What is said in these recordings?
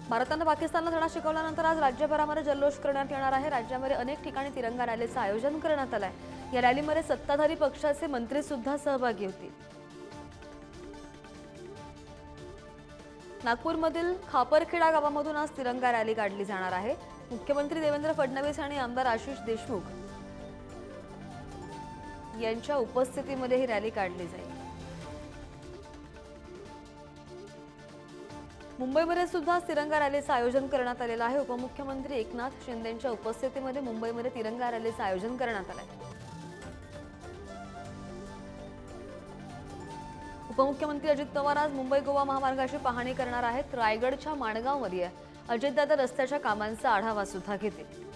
भारतानं पाकिस्तानला धडा शिकवल्यानंतर आज राज्यभरामध्ये जल्लोष करण्यात येणार आहे। राज्यामध्ये अनेक ठिकाणी तिरंगा रॅलीचं आयोजन करण्यात आलंय। या रॅलीमध्ये सत्ताधारी पक्षाचे मंत्री सुद्धा सहभागी होतील। नागपूरमधील खापरखेडा गावामधून आज तिरंगा रॅली काढली जाणार आहे। मुख्यमंत्री देवेंद्र फडणवीस आणि आमदार आशिष देशमुख यांच्या उपस्थितीमध्ये ही रॅली काढली जाईल। मुंबईमध्ये सुद्धा तिरंगा रॅलीचं आयोजन करण्यात आलेलं आहे। उपमुख्यमंत्री एकनाथ शिंदेंच्या उपस्थितीमध्ये मुंबईमध्ये तिरंगा रॅलीचं आयोजन करण्यात आलंय। उपमुख्यमंत्री अजित पवार आज मुंबई गोवा महामार्गाची पाहणी करणार आहेत। रायगडच्या माणगावमध्ये अजितदादा रस्त्याच्या कामांचा आढावा सुद्धा घेतील।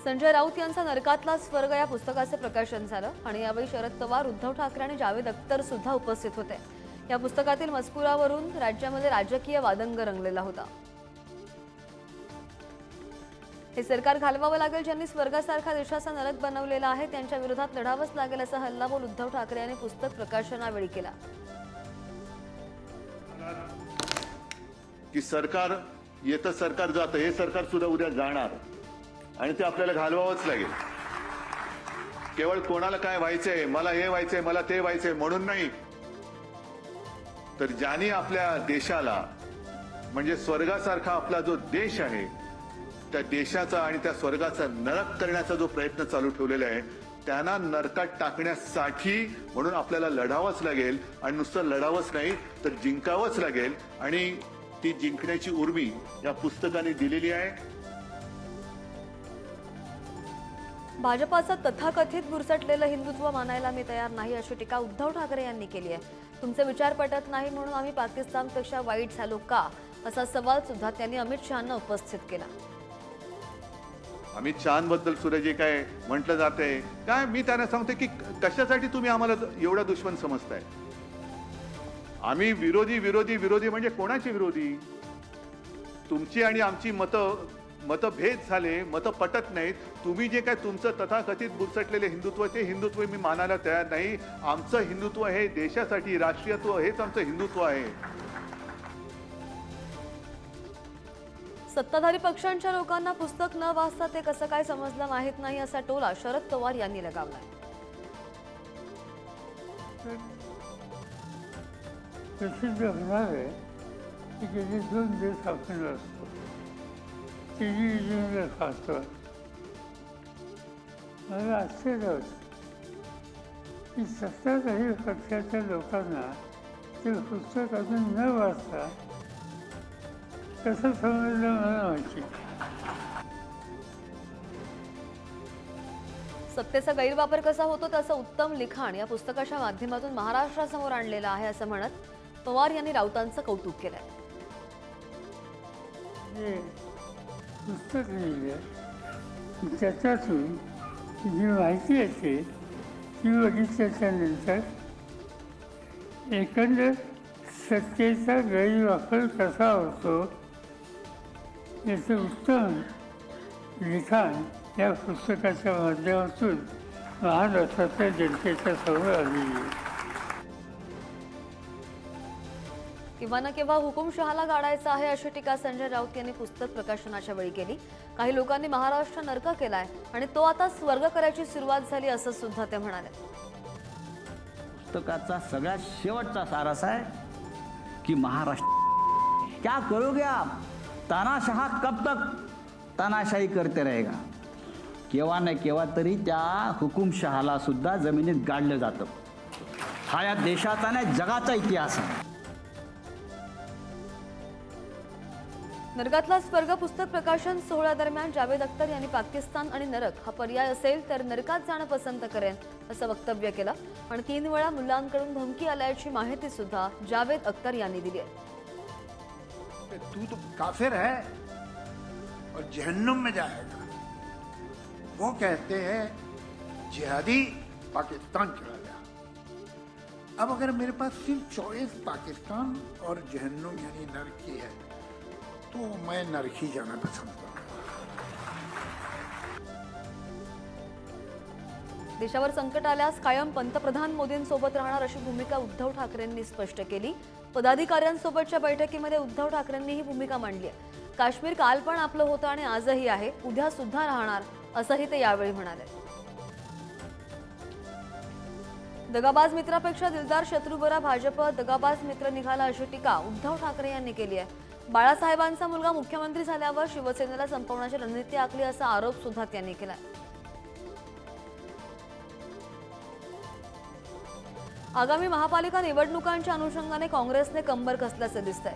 संजय राऊत यांचा नरकातला स्वर्ग या पुस्तकाचे प्रकाशन झालं आणि यावेळी शरद पवार, उद्धव ठाकरे आणि जावेद अख्तर सुद्धा उपस्थित होते। या पुस्तकातील मजकुरावरून राज्यामध्ये राजकीय वादंग रंगलेला होता। हे सरकार घालवावं लागेल, ज्यांनी स्वर्गासारखा देशाचा नरक बनवलेला आहे त्यांच्या विरोधात लढावंच लागेल असा हल्लाबोल उद्धव ठाकरे यांनी पुस्तक प्रकाशनावेळी केला। की सरकार येतं, सरकार जातं, हे सरकार सुद्धा उद्या जाणार आणि ते आपल्याला घालवावंच लागेल। केवळ कोणाला काय व्हायचंय, मला हे व्हायचंय, मला ते व्हायचंय म्हणून नाही, तर ज्यांनी आपल्या देशाला म्हणजे स्वर्गासारखा आपला जो देश आहे त्या देशाचा आणि त्या स्वर्गाचा नरक करण्याचा जो प्रयत्न चालू ठेवलेला आहे त्यांना नरकात टाकण्यासाठी म्हणून आपल्याला लढावंच लागेल आणि नुसतं लढावंच नाही तर जिंकावंच लागेल आणि ती जिंकण्याची उर्मी या पुस्तकाने दिलेली आहे। भाजपाचं तथाकथित बुरसटलेलं हिंदुत्व मानायला मी तयार नाही अशी टीका उद्धव ठाकरे यांनी केली आहे। तुमचे विचार पटत नाही म्हणून आम्ही पाकिस्तानपेक्षा वाईट झालो का असा सवाल सुद्धा त्यांनी अमित शहांना उपस्थित केला। अमित शहांबद्दल सुद्धा जे काय म्हटलं जातंय काय, मी त्यांना सांगते की कशासाठी तुम्ही आम्हाला एवढा दुश्मन समजताय? आम्ही विरोधी विरोधी विरोधी म्हणजे कोणाचे विरोधी? तुमची आणि आमची मतभेद झाले, मतं पटत नाहीत। तुम्ही जे काय तुमचं तथाकथित बुरसटलेले हिंदुत्व ते हिंदुत्व मी मानायला तयार नाही। आमचं हिंदुत्व हे देशासाठी, राष्ट्रीयत्व हेच आमचं हिंदुत्व आहे। सत्ताधारी पक्षांच्या लोकांना पुस्तक न वाचता ते कसं काय समजलं माहित नाही असा टोला शरद पवार यांनी लगावलाय। प्रसिद्ध होणार आहे की गेले 2 दिवस आपण असतो टीव्ही खातो। मला आश्चर्य होतं की सत्ताधारी पक्षाच्या लोकांना ते पुस्तक अजून न वाचता कसं समजलं मला माहिती। सत्तेचा गैरवापर कसा होतो त्याचं उत्तम लिखाण या पुस्तकाच्या माध्यमातून महाराष्ट्रासमोर आणलेलं आहे असं म्हणत पवार यांनी राऊतांचं कौतुक केलंय। हे पुस्तक लिहिलं त्याच्यातून जी माहिती येते ती बघितल्याच्या नंतर एकंदर सत्तेचा गैरवापर कसा होतो याचं उत्तम लिखाण या पुस्तकाच्या माध्यमातून महाराष्ट्राच्या जनतेच्या समोर आलेली आहे। किंवा ना केव्हा हुकुमशहाला गाडायचा आहे अशी टीका संजय राऊत यांनी पुस्तक प्रकाशनाच्या वेळी केली। काही लोकांनी महाराष्ट्र नरक केलाय आणि तो आता स्वर्ग करायची सुरुवात झाली असं सुद्धा ते म्हणाले। पुस्तकाचा सगळ्यात शेवटचा सार असा आहे की महाराष्ट्र क्या करोगे आप, तानाशाह कब तक तानाशाही करते रहेगा। केव्हा ना केव्हा तरी त्या हुकुमशहाला सुद्धा जमिनीत गाडलं जातं। हा या देशाचा नाही जगाचा इतिहास आहे। नरकातला स्वर्ग पुस्तक प्रकाशन सोहळ्यादरम्यान जावेद अख्तर यांनी पाकिस्तान आणि नरक हा पर्याय असेल तर नरकात जाणं पसंत करेन असं वक्तव्य केलं आणि 3 वेळा मुलांकडून धमकी आल्याची माहिती सुद्धा जावेद अख्तर यांनी दिली आहे। तू तो काफिर है और जहन्नुम में जाएगा। वो कहते हैं जिहादी पाकिस्तान चला गया। अब अगर मेरे पास सिर्फ चॉइस पाकिस्तान और जहन्नुम यानी नरक की है तो मैं नरक ही जाना पसंद करूंगा। देशावर संकट आल्यास कायम पंतप्रधान मोदींसोबत राहणार अशी भूमिका उद्धव ठाकरेंनी स्पष्ट केली। पदाधिकाऱ्यांसोबतच्या बैठकीमध्ये उद्धव ठाकरेंनी ही भूमिका मांडली आहे. काश्मीर काल पण आपलं होतं आणि आजही आहे, उद्या सुद्धा राहणार असंही ते यावेळी म्हणाले. दगाबाज मित्रापेक्षा दिलदार शत्रू बरा, भाजप दगाबाज मित्र निघाला अशी टीका उद्धव ठाकरे यांनी केली आहे. बाळासाहेबांचा मुलगा मुख्यमंत्री झाल्यावर शिवसेनेला संपवण्याची रणनीती आखली असा आरोप सुद्धा त्यांनी केला. आगामी महापालिका निवडणुकांच्या अनुषंगाने काँग्रेसने कंबर कसल्याचे दिसतंय.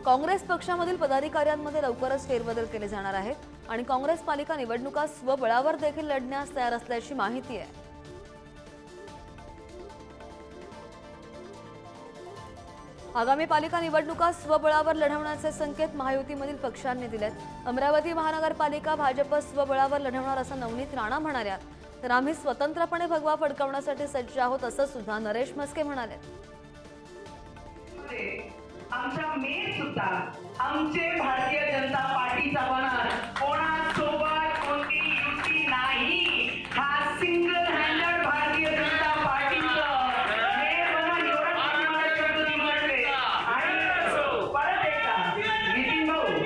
काँग्रेस पक्षामधील पदाधिकाऱ्यांमध्ये लवकरच फेरबदल केले जाणार आहेत आणि काँग्रेस पालिका निवडणुका स्वबळावर देखील लढण्यास तयार असल्याची माहिती आहे. आगामी पालिका निवडणुका स्वबळावर लढवण्याचे संकेत महायुतीमधील पक्षांनी दिलेत. अमरावती महानगरपालिका भाजप स्वबळावर लढवणार असं नवनीत राणा म्हणाल्या. तर आम्ही स्वतंत्रपणे भगवा फडकवण्यासाठी सज्ज आहोत असं सुद्धा नरेश म्हस्के म्हणाले. आमच्या मेन सुद्धा आमचे भारतीय जनता पार्टीचा होणार, कोणासोबत कोणती युती नाही. हा सिंगल हँडेड भारतीय जनता पार्टीचं हे बघा एवढं करणारे शब्द निवडले. आणि परत एकदा नितीन भाऊ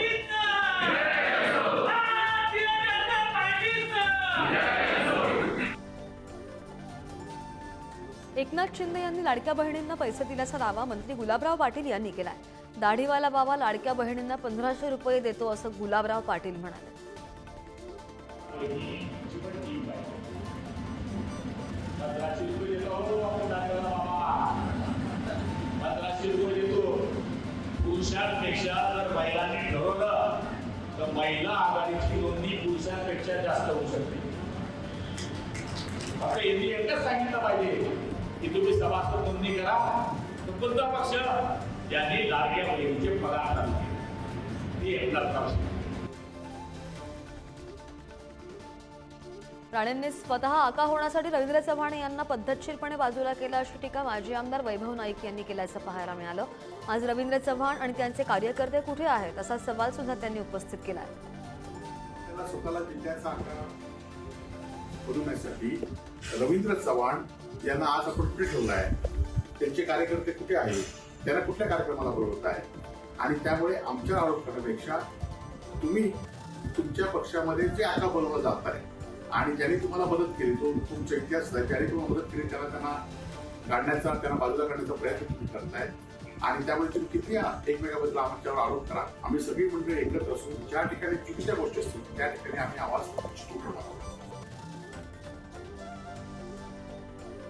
एकनाथ शिंदे यांनी लाडक्या बहिणींना पैसे दिल्याचा दावा मंत्री गुलाबराव पाटील यांनी केलाय. दाढीवाला बाबा लाडक्या बहिणींना 1500 रुपये देतो असं गुलाबराव पाटील म्हणाले. पुरुषांपेक्षा जर महिलांनी ठरवलं तर महिला आघाडीची नोंदणी पुरुषांपेक्षा जास्त होऊ शकते. आता यांनी एकच सांगितलं पाहिजे की तुम्ही सभासद नोंदणी करा. तर कोणता पक्ष ज्यांनी लाडक्या बहिणीचे पगार काढले एकनाथ पक्ष. राणेंनी स्वतः आका होण्यासाठी रवींद्र चव्हाण यांना पद्धतशीरपणे बाजूला केलं अशी टीका माजी आमदार वैभव नाईक यांनी केल्याचं पाहायला मिळालं. आज रवींद्र चव्हाण आणि त्यांचे कार्यकर्ते कुठे आहेत असा सवाल सुद्धा त्यांनी उपस्थित केला आहे. स्वतःला जिल्ह्याचा आकार बनवण्यासाठी रवींद्र चव्हाण यांना आज आपण कुठे ठेवलं आहे, त्यांचे कार्यकर्ते कुठे आहेत, त्यांना कुठल्या कार्यक्रमाला बोलवत आहे. आणि त्यामुळे आमच्या आरोप करण्यापेक्षा तुम्ही तुमच्या पक्षामध्ये जे आका बनवलं जात आहे आणि ज्यांनी तुम्हाला मदत केली, तो तुमचा इतिहास आहे, ज्यांनी तुम्हाला मदत केली त्यांना काढण्याचा, त्यांना बाजूला काढण्याचा प्रयत्न तुम्ही करताय. आणि त्यामुळे तुम्ही किती एकमेकाबद्दल आमच्यावर आरोप करा. आम्ही सगळी मंडळी एकत्र असून ज्या ठिकाणी चुकीच्या गोष्टी असतील त्या ठिकाणी आम्ही आवाज उठवणार आहोत.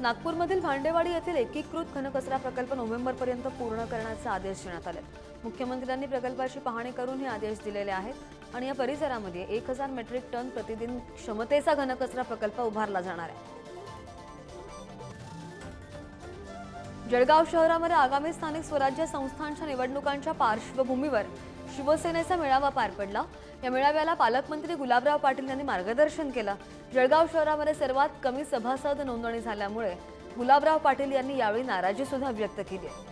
नागपूरमधील भांडेवाडी येथील एकीकृत घनकचरा प्रकल्प नोव्हेंबरपर्यंत पूर्ण करण्याचे आदेश देण्यात आले. मुख्यमंत्र्यांनी प्रकल्पाची पाहणी करून हे आदेश दिलेले आहेत आणि या परिसरामध्ये 1000 मेट्रिक टन प्रतिदिन क्षमतेचा घनकचरा प्रकल्प उभारला जाणार आहे. जळगाव शहरामध्ये आगामी स्थानिक स्वराज्य संस्थांच्या निवडणुकांच्या पार्श्वभूमीवर शिवसेनेचा मेळावा पार पडला. या मेळाव्याला पालकमंत्री गुलाबराव पाटील यांनी मार्गदर्शन केलं. जळगाव शहरामध्ये सर्वात कमी सभासद नोंदणी झाल्यामुळे गुलाबराव पाटील यांनी यावेळी नाराजी सुद्धा व्यक्त केली आहे.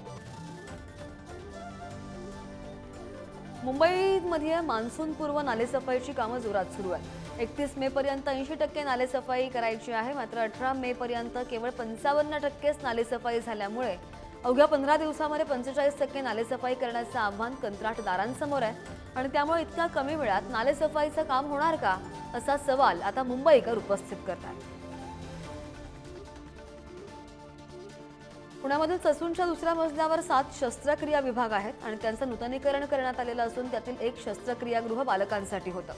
मुंबईमध्ये मान्सूनपूर्व नालेसफाईची कामं जोरात सुरू आहेत. 31 मे पर्यंत 80% नालेसफाई करायची आहे. मात्र 18 मे पर्यंत केवळ 55% नालेसफाई झाल्यामुळे अवघ्या 15 दिवसामध्ये 45% नालेसफाई करण्याचं आव्हान कंत्राटदारांसमोर आहे. आणि त्यामुळे इतक्या कमी वेळात नालेसफाईचं काम होणार का असा सवाल आता मुंबईकर उपस्थित करतात. पुण्यामधील ससूनच्या दुसऱ्या मजल्यावर 7 शस्त्रक्रिया विभाग आहेत आणि त्यांचं नूतनीकरण करण्यात आलेलं असून त्यातील एक शस्त्रक्रियागृह बालकांसाठी होतं.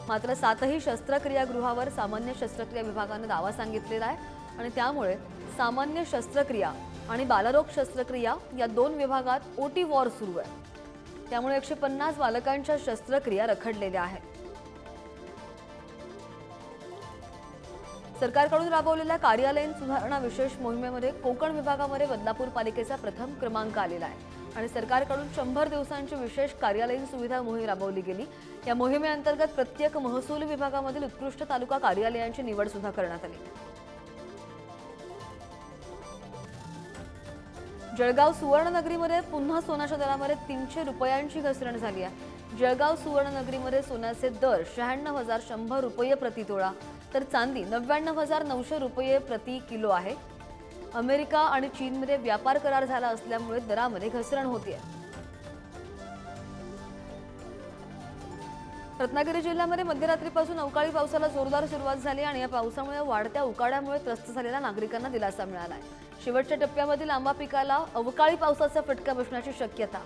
मात्र 7ही शस्त्रक्रियागृहावर सामान्य शस्त्रक्रिया विभागाने दावा सांगितलेला आहे आणि त्यामुळे सामान्य शस्त्रक्रिया आणि बालरोग शस्त्रक्रिया या 2 विभागात ओटी वॉर सुरू आहे. त्यामुळे 150 बालकांच्या शस्त्रक्रिया रखडलेल्या आहेत. सरकारकडून राबवलेल्या कार्यालयीन सुधारणा विशेष मोहिमेमध्ये कोकण विभागामध्ये बदलापूर पालिकेचा प्रथम क्रमांक आलेला आहे आणि सरकारकडून 100 दिवसांची विशेष कार्यालयीन सुविधा मोहीम राबवली गेली. या मोहिमेअंतर्गत प्रत्येक महसूल विभागामधील उत्कृष्ट तालुका कार्यालयांची निवड सुद्धा करण्यात आली. जळगाव सुवर्णनगरीमध्ये पुन्हा सोन्याच्या दरामध्ये 300 रुपयांची घसरण झाली आहे. जळगाव सुवर्णनगरीमध्ये सोन्याचे दर 96,100 रुपये प्रति तोळा तर चांदी 99,900 रुपये प्रति किलो आहे. अमेरिका आणि चीनमध्ये व्यापार करार झाला असल्यामुळे दरामध्ये घसरण होतीये. रत्नागिरी जिल्ह्यामध्ये मध्यरात्रीपासून अवकाळी पावसाला जोरदार सुरुवात झाली आणि या पावसामुळे वाढत्या उकाड्यामुळे त्रस्त झालेल्या नागरिकांना दिलासा मिळाला आहे. शेवटच्या टप्प्यामधील आंबा पिकाला अवकाळी पावसाचा फटका बसण्याची शक्यता.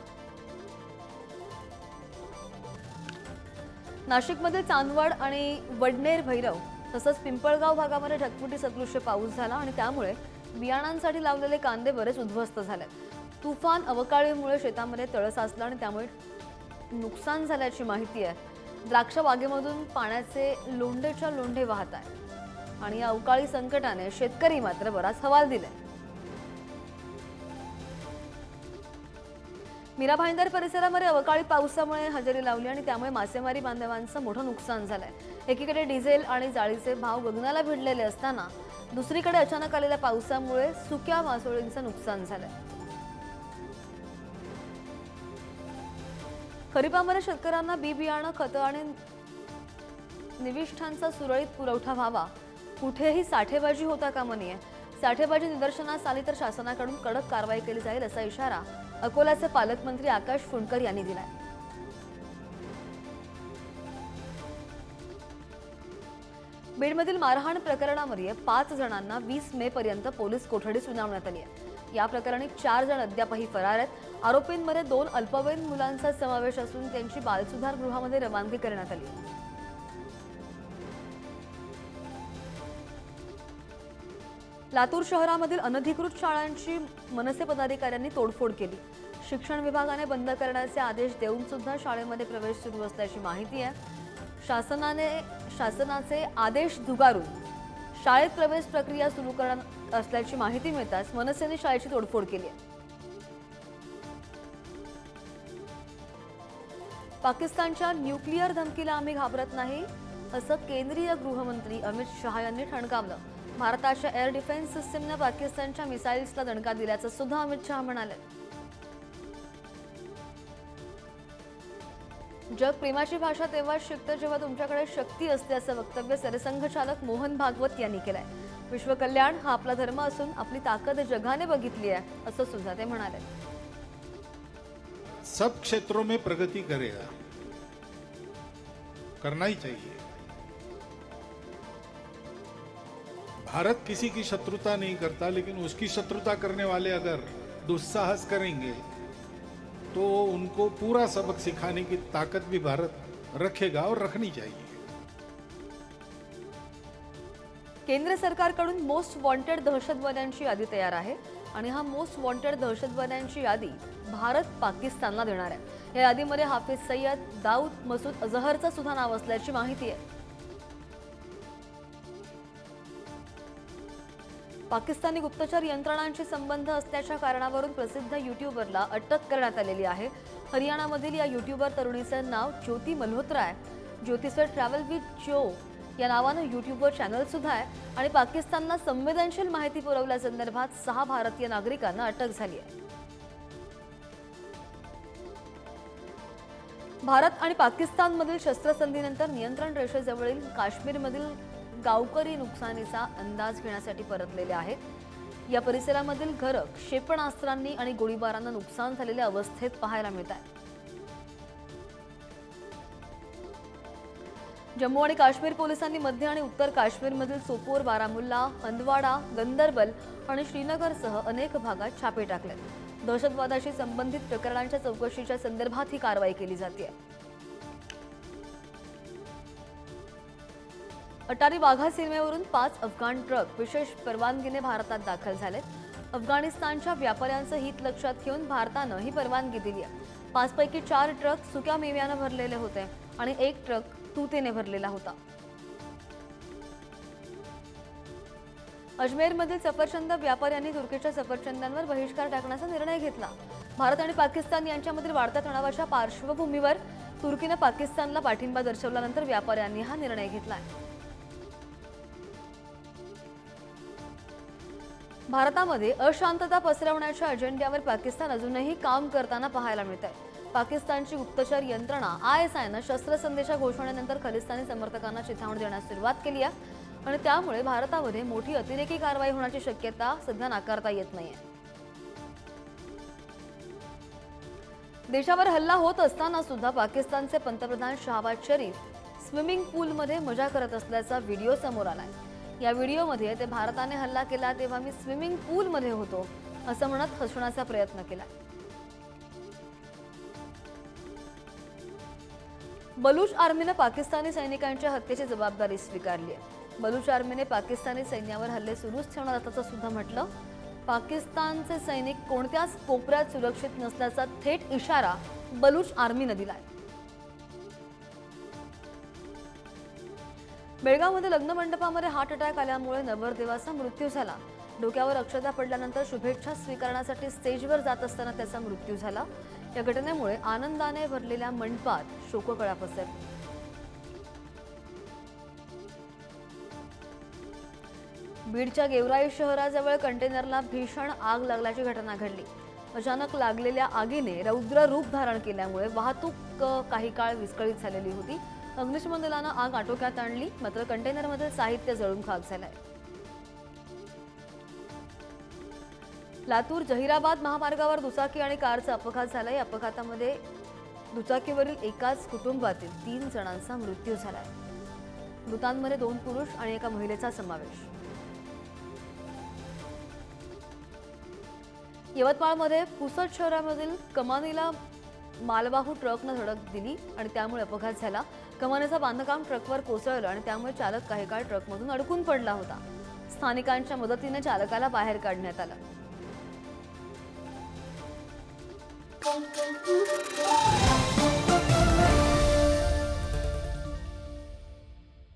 नाशिकमध्ये चांदवड आणि वडनेर भैरव तसंच पिंपळगाव भागामध्ये ढगफुटी सदृश्य पाऊस झाला आणि त्यामुळे बियाणांसाठी लावलेले कांदे बरेच उद्ध्वस्त झाले. तुफान अवकाळीमुळे शेतामध्ये तळ साचलं आणि त्यामुळे नुकसान झाल्याची माहिती आहे. द्राक्ष बागेमधून पाण्याचे लोंढेच्या लोंढे वाहत आहे आणि या अवकाळी संकटाने शेतकरी मात्र बराच हवाल दिले. मीरा भाईंदर परिसरामध्ये अवकाळी पावसामुळे हजेरी लावली आणि त्यामुळे मासेमारी बांधवांचं मोठं नुकसान झालंय. एकीकडे डिझेल आणि जाळीचे भाव गगनाला भिडलेले असताना दुसरीकडे अचानक आलेल्या पावसामुळे सुक्या मासोळींचं नुकसान झालंय. खरीपामध्ये शेतकऱ्यांना बी बियाणं, खतं आणि निविष्ठांचा सुरळीत पुरवठा व्हावा. कुठेही साठेबाजी होता कामा नये. साठेबाजी निदर्शनास आली तर शासनाकडून कडक कारवाई केली जाईल असा इशारा अकोल्याचे पालकमंत्री आकाश फुंडकर यांनी दिलाय. बीडमधील मारहाण प्रकरणामध्ये 5 जणांना 20 मे पर्यंत पोलीस कोठडी सुनावण्यात आली आहे. या प्रकरणी 4 जण अद्यापही फरार आहेत. आरोपींमध्ये 2 अल्पवयीन मुलांचा समावेश असून त्यांची बालसुधार गृहामध्ये रवानगी करण्यात आली. लातूर शहरामधील अनधिकृत शाळांची मनसे पदाधिकाऱ्यांनी तोडफोड केली. शिक्षण विभागाने बंद करण्याचे आदेश देऊन सुद्धा शाळेमध्ये प्रवेश सुरू असल्याची माहिती आहे. शासनाचे आदेश झुगारून शाळेत प्रवेश प्रक्रिया सुरू करणार असल्याची माहिती मिळताच मनसेने शाळेची तोडफोड केली आहे. पाकिस्तानच्या न्यूक्लिअर धमकीला आम्ही घाबरत नाही असं केंद्रीय गृहमंत्री अमित शहा यांनी ठणकावलं. भारताच्या एअर डिफेन्स सिस्टीमने पाकिस्तानच्या मिसाईल्सला दणका दिल्याचं सुद्धा अमित शहा म्हणाले. जग प्रेमाची भाषा तेव्हाच शिकतं जेव्हा तुमच्याकडे शक्ती असते असं वक्तव्य सरसंघचालक मोहन भागवत यांनी केलंय. विश्वकल्याण हा आपला धर्म असून आपली ताकद जगाने बघितली आहे असं सुद्धा ते म्हणाले. सब क्षेत्रों में प्रगति करेगा, करना ही चाहिए. भारत किसी की शत्रुता नहीं करता, लेकिन उसकी शत्रुता करने वाले अगर दुस्साहस करेंगे तो उनको पूरा सबक सिखाने की ताकत भी भारत रखेगा और रखनी चाहिए. केंद्र सरकारकडून मोस्ट वॉन्टेड दहशतवाद्यांची यादी तयार आहे आणि हा मोस्ट वॉन्टेड दहशतवाद्यांची यादी भारत पाकिस्तानला देणार आहे. या यादीमध्ये हाफिज सय्यद, दाऊद, मसूद अझहरचं सुद्धा नाव असल्याची माहिती आहे. पाकिस्तानी गुप्तचर यंत्रणांशी संबंध असल्याच्या कारणावरून प्रसिद्ध युट्यूबरला अटक करण्यात आलेली आहे. हरियाणामधील या युट्यूबर तरुणीचं नाव ज्योती मल्होत्रा आहे. ज्योतिस्वर ट्रॅव्हल विथ जो या नावानं युट्यूबर चॅनल सुद्धा आहे आणि पाकिस्तानला संवेदनशील माहिती पुरवल्यासंदर्भात 6 भारतीय नागरिकांना अटक झाली आहे. भारत आणि पाकिस्तानमधील शस्त्रसंधीनंतर नियंत्रण रेषेजवळील काश्मीरमधील गावकरी नुकसानीचा अंदाज घेण्यासाठी परतलेले आहेत. या परिसरामधील घरं क्षेपणास्त्रांनी आणि गोळीबारानं नुकसान झालेल्या अवस्थेत पाहायला मिळत आहे. जम्मू आणि काश्मीर पोलिसांनी मध्य आणि उत्तर काश्मीरमधील सोपोर, बारामुल्ला, हंदवाडा, गंदरबल आणि श्रीनगरसह अनेक भागात छापे टाकले. दहशतवादाशी संबंधित प्रकरणांच्या चौकशीच्या संदर्भात ही कारवाई केली जाते. अटारी वाघा सीमेवरून 5 अफगाण ट्रक विशेष परवानगीने भारतात दाखल झाले. अफगाणिस्तानच्या व्यापाऱ्यांचं हित लक्षात घेऊन भारतानं ही परवानगी दिली आहे. 5 पैकी 4 ट्रक सुक्या मेव्यानं भरलेले होते आणि 1 ट्रक तुतीने भरलेला होता. अजमेरमधील सफरचंद व्यापाऱ्यांनी तुर्कीच्या सफरचंदांवर बहिष्कार टाकण्याचा निर्णय घेतला. भारत आणि पाकिस्तान यांच्यामधील वाढत्या तणावाच्या पार्श्वभूमीवर तुर्कीनं पाकिस्तानला पाठिंबा दर्शवल्यानंतर व्यापाऱ्यांनी हा निर्णय घेतला. भारतामध्ये अशांतता पसरवण्याच्या अजेंड्यावर पाकिस्तान अजूनही काम करताना पाहायला मिळत आहे. पाकिस्तानची गुप्तचर यंत्रणा ISIनं शस्त्रसंधीच्या घोषणेनंतर खलिस्तानी समर्थकांना चिथावणी देण्यास सुरुवात केली आहे आणि त्यामुळे भारतामध्ये मोठी अतिरेकी कारवाई होण्याची शक्यता सध्या नाकारता येत नाहीये. देशावर हल्ला होत असताना सुद्धा पाकिस्तानचे पंतप्रधान शहबाज शरीफ स्विमिंग पूलमध्ये मजा करत असल्याचा व्हिडिओ समोर आलाय. या व्हिडिओमध्ये ते भारताने हल्ला केला तेव्हा मी स्विमिंग पूलमध्ये होतो असं म्हणत हसण्याचा प्रयत्न केला. बलूच आर्मीने पाकिस्तानी सैनिकांच्या हत्येची जबाबदारी स्वीकारली आहे. बलूच आर्मीने पाकिस्तानी सैन्यावर हल्ले सुरूच ठेवणार असल्याचं सुद्धा म्हटलं. पाकिस्तानचे सैनिक कोणत्याच कोपऱ्यात सुरक्षित नसल्याचा थेट इशारा बलूच आर्मीने दिलाय. बेळगावमध्ये लग्न मंडपामध्ये हार्ट अटॅक आल्यामुळे नवरदेवाचा मृत्यू झाला. डोक्यावर अक्षता पडल्यानंतर शुभेच्छा स्वीकारण्यासाठी स्टेजवर जात असताना त्याचा मृत्यू झाला. या घटनेमुळे आनंदाने भरलेल्या मंडपात शोककळा पसरली. बीडच्या गेवराई शहराजवळ कंटेनरला भीषण आग लागल्याची घटना घडली. अचानक लागलेल्या आगीने रौद्र रूप धारण केल्यामुळे वाहतूक काही काळ विस्कळीत झालेली होती. अग्निशमन दलानं आग आटोक्यात आणली, मात्र कंटेनरमधील साहित्य जळून खाक झालंय. लातूर जहिराबाद महामार्गावर दुचाकी आणि कारचा अपघात झाला. या अपघातामध्ये दुचाकीवरील एकाच कुटुंबातील 3 जणांचा मृत्यू झालाय. मृतांमध्ये 2 पुरुष आणि एका महिलेचा समावेश. यवतमाळमध्ये पुसद शहरामधील कमानीला मालवाहू ट्रकनं धडक दिली आणि त्यामुळे अपघात झाला. कमानीचं बांधकाम ट्रकवर कोसळलं आणि त्यामुळे चालक काही काळ ट्रकमधून अडकून पडला होता. स्थानिकांच्या मदतीने चालकाला बाहेर काढण्यात आलं.